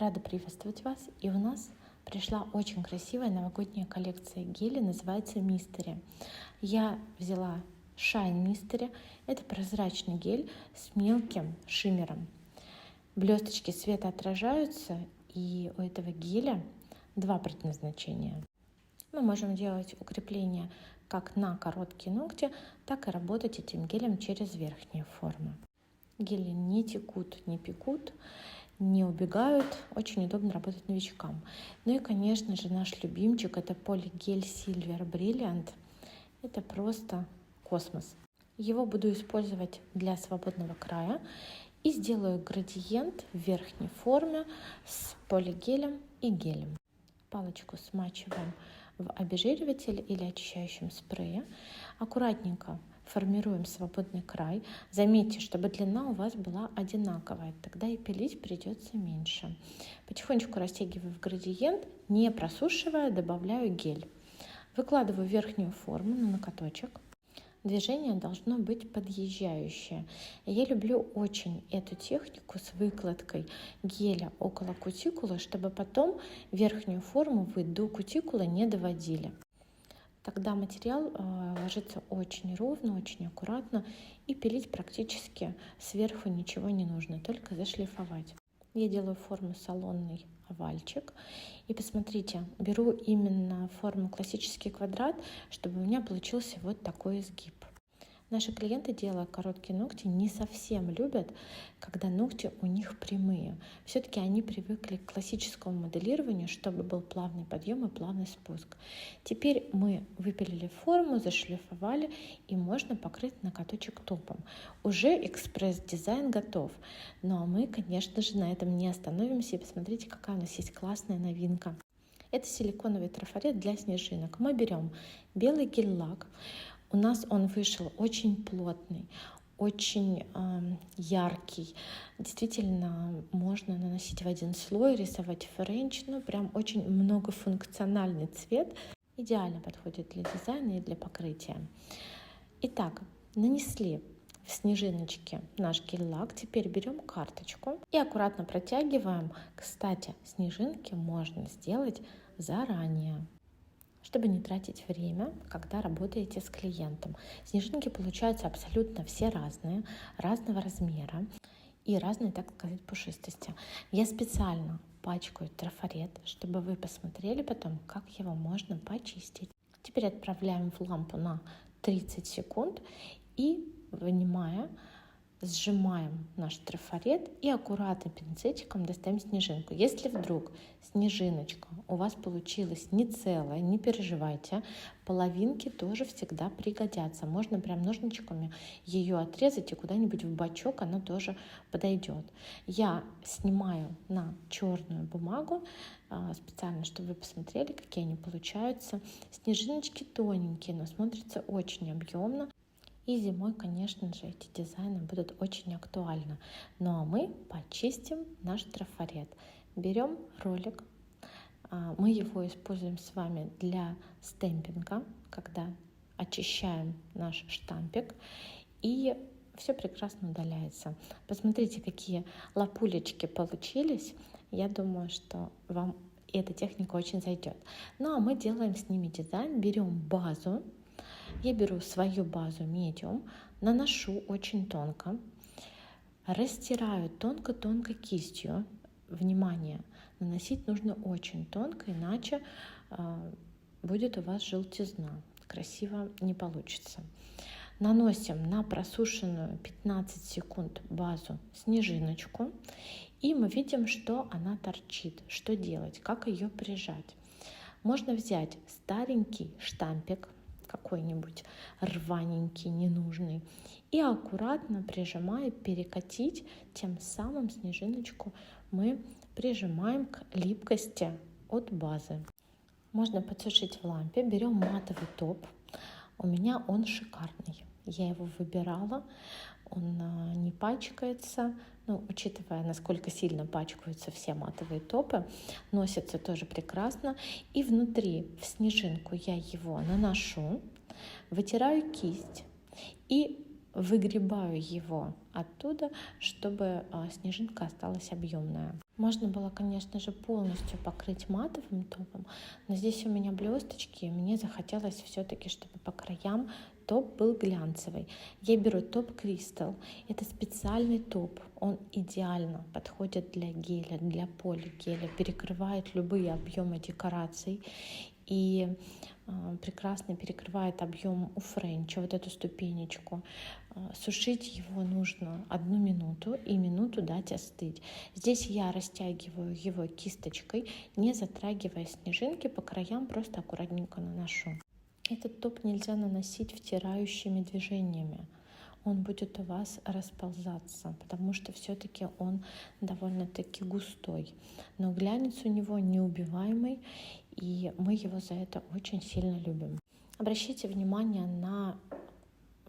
Рада приветствовать вас. И у нас пришла очень красивая новогодняя коллекция гелей, называется Mystery. Я взяла Shine Mystery. Это прозрачный гель с мелким шиммером. Блесточки света отражаются, и у этого геля два предназначения. Мы можем делать укрепление как на короткие ногти, так и работать этим гелем через верхние формы. Гели не текут, не пекут, не убегают, очень удобно работать новичкам. Ну и, конечно же, наш любимчик — это полигель Silver Brilliant. Это просто космос. Его буду использовать для свободного края и сделаю градиент в верхней форме с полигелем и гелем. Палочку смачиваем в обезжириватель или очищающем спрее. Аккуратненько формируем свободный край. Заметьте, чтобы длина у вас была одинаковая, тогда и пилить придется меньше. Потихонечку растягиваю в градиент, не просушивая, добавляю гель. Выкладываю верхнюю форму на ноготочек. Движение должно быть подъезжающее. Я люблю очень эту технику с выкладкой геля около кутикулы, чтобы потом верхнюю форму вы до кутикулы не доводили. Тогда материал ложится очень ровно, очень аккуратно, и пилить практически сверху ничего не нужно, только зашлифовать. Я делаю форму салонный овальчик. И посмотрите, беру именно форму классический квадрат, чтобы у меня получился вот такой изгиб. Наши клиенты, делая короткие ногти, не совсем любят, когда ногти у них прямые. Все-таки они привыкли к классическому моделированию, чтобы был плавный подъем и плавный спуск. Теперь мы выпилили форму, зашлифовали, и можно покрыть ноготочек топом. Уже экспресс-дизайн готов. Но мы, конечно же, на этом не остановимся. И посмотрите, какая у нас есть классная новинка. Это силиконовый трафарет для снежинок. Мы берем белый гель-лак. У нас он вышел очень плотный, очень яркий. Действительно, можно наносить в один слой, рисовать френч. Ну, прям очень многофункциональный цвет. Идеально подходит для дизайна и для покрытия. Итак, нанесли в снежиночки наш гель-лак. Теперь берем карточку и аккуратно протягиваем. Кстати, снежинки можно сделать заранее, чтобы не тратить время, когда работаете с клиентом. Снежинки получаются абсолютно все разные, разного размера и разной, так сказать, пушистости. Я специально пачкаю трафарет, чтобы вы посмотрели потом, как его можно почистить. Теперь отправляем в лампу на 30 секунд и, вынимая, сжимаем наш трафарет и аккуратно пинцетиком достаем снежинку. Если вдруг снежиночка у вас получилась не целая, не переживайте, половинки тоже всегда пригодятся. Можно прям ножничками ее отрезать и куда-нибудь в бачок она тоже подойдет. Я снимаю на черную бумагу специально, чтобы вы посмотрели, какие они получаются. Снежиночки тоненькие, но смотрятся очень объемно. И зимой, конечно же, эти дизайны будут очень актуальны. Ну а мы почистим наш трафарет. Берем ролик. Мы его используем с вами для стемпинга, когда очищаем наш штампик. И все прекрасно удаляется. Посмотрите, какие лапулечки получились. Я думаю, что вам эта техника очень зайдет. Ну а мы делаем с ними дизайн. Берем базу. Я беру свою базу medium, наношу очень тонко, растираю тонко-тонко кистью. Внимание, наносить нужно очень тонко, иначе будет у вас желтизна, красиво не получится. Наносим на просушенную 15 секунд базу снежиночку, и мы видим, что она торчит. Что делать, как ее прижать? Можно взять старенький штампик, какой-нибудь рваненький, ненужный, и аккуратно прижимая, перекатить, тем самым снежиночку мы прижимаем к липкости от базы. Можно подсушить в лампе. Берем матовый топ. У меня он шикарный. Я его выбирала, он не пачкается, учитывая, насколько сильно пачкаются все матовые топы, носится тоже прекрасно. И внутри в снежинку я его наношу, вытираю кисть и выгребаю его оттуда, чтобы снежинка осталась объемная. Можно было, конечно же, полностью покрыть матовым топом, но здесь у меня блесточки, и мне захотелось все-таки, чтобы по краям топ был глянцевый. Я беру топ Crystal. Это специальный топ. Он идеально подходит для геля, для полигеля, перекрывает любые объемы декораций и прекрасно перекрывает объем у френча, вот эту ступенечку. Сушить его нужно 1 минуту и минуту дать остыть. Здесь я растягиваю его кисточкой, не затрагивая снежинки, по краям просто аккуратненько наношу. Этот топ нельзя наносить втирающими движениями. Он будет у вас расползаться, потому что все-таки он довольно-таки густой. Но глянец у него неубиваемый, и мы его за это очень сильно любим. Обращайте внимание на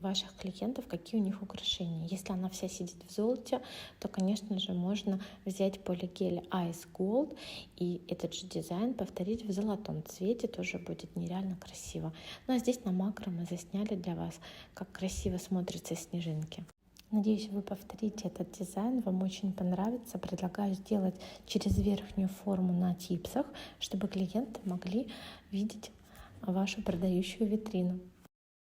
ваших клиентов, какие у них украшения. Если она вся сидит в золоте, то, конечно же, можно взять полигель Ice Gold и этот же дизайн повторить в золотом цвете, тоже будет нереально красиво. Ну а здесь на макро мы засняли для вас, как красиво смотрятся снежинки. Надеюсь, вы повторите этот дизайн, вам очень понравится. Предлагаю сделать через верхнюю форму на типсах, чтобы клиенты могли видеть вашу продающую витрину.